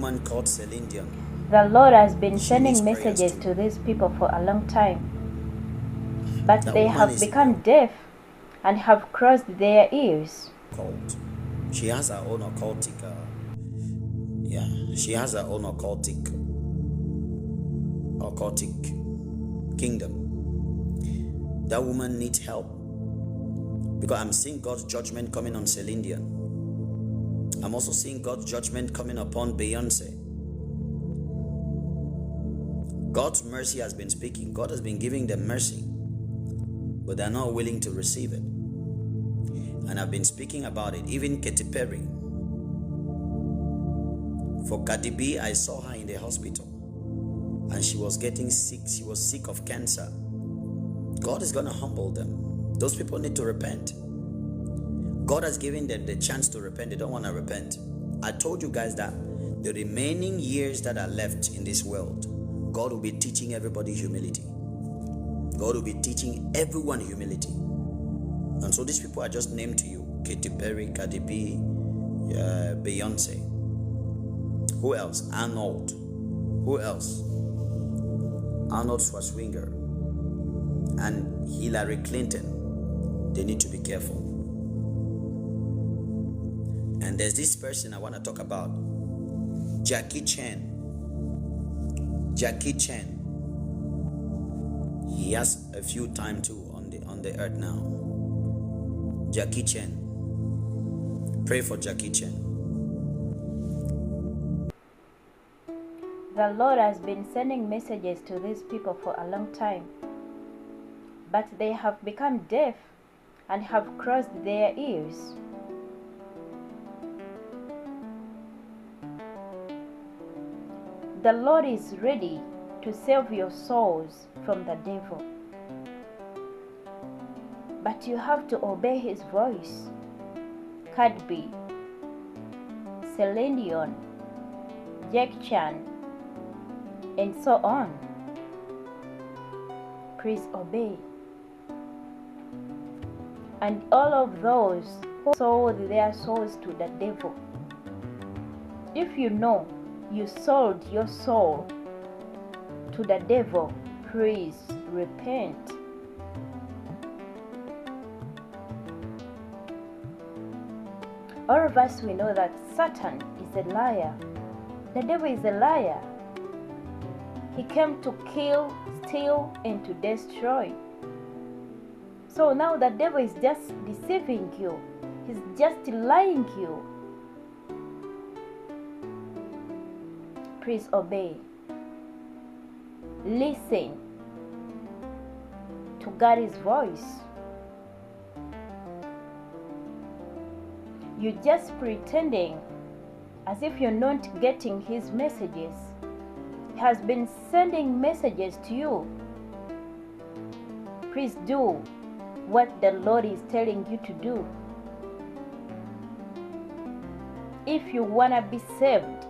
woman called Celine Dion. The Lord has been sending messages to these people for a long time, but they have become deaf and have closed their ears. She has her own occultic, she has her own occultic kingdom. That woman needs help, because I'm seeing God's judgment coming on Celine Dion. I'm also seeing God's judgment coming upon Beyonce. God's mercy has been speaking. God has been giving them mercy, but they're not willing to receive it. And I've been speaking about it. Even Katy Perry. For Cardi B, I saw her in the hospital and she was getting sick. She was sick of cancer. God is going to humble them. Those people need to repent. God has given them the chance to repent. They don't want to repent. I told you guys that the remaining years that are left in this world, God will be teaching everybody humility. God will be teaching everyone humility. And so these people are just named to you. Katy Perry, Cardi B, Beyonce. Who else? Arnold. Who else? Arnold Schwarzenegger. And Hillary Clinton. They need to be careful. And there's this person I want to talk about. Jackie Chan. Jackie Chan. He has a few time too on the earth now. Jackie Chan. Pray for Jackie Chan. The Lord has been sending messages to these people for a long time, but they have become deaf and have closed their ears. The Lord is ready to save your souls from the devil, but you have to obey his voice. Cardi B, Celine Dion, Jackie Chan, and so on. Please obey. And all of those who sold their souls to the devil, if you know you sold your soul to the devil, please repent. All of us, we know that Satan is a liar. The devil is a liar. He came to kill, steal, and to destroy. So now the devil is just deceiving you. He's just lying you. Please obey. Listen to God's voice. You're just pretending as if you're not getting his messages. He has been sending messages to you. Please do what the Lord is telling you to do. If you want to be saved,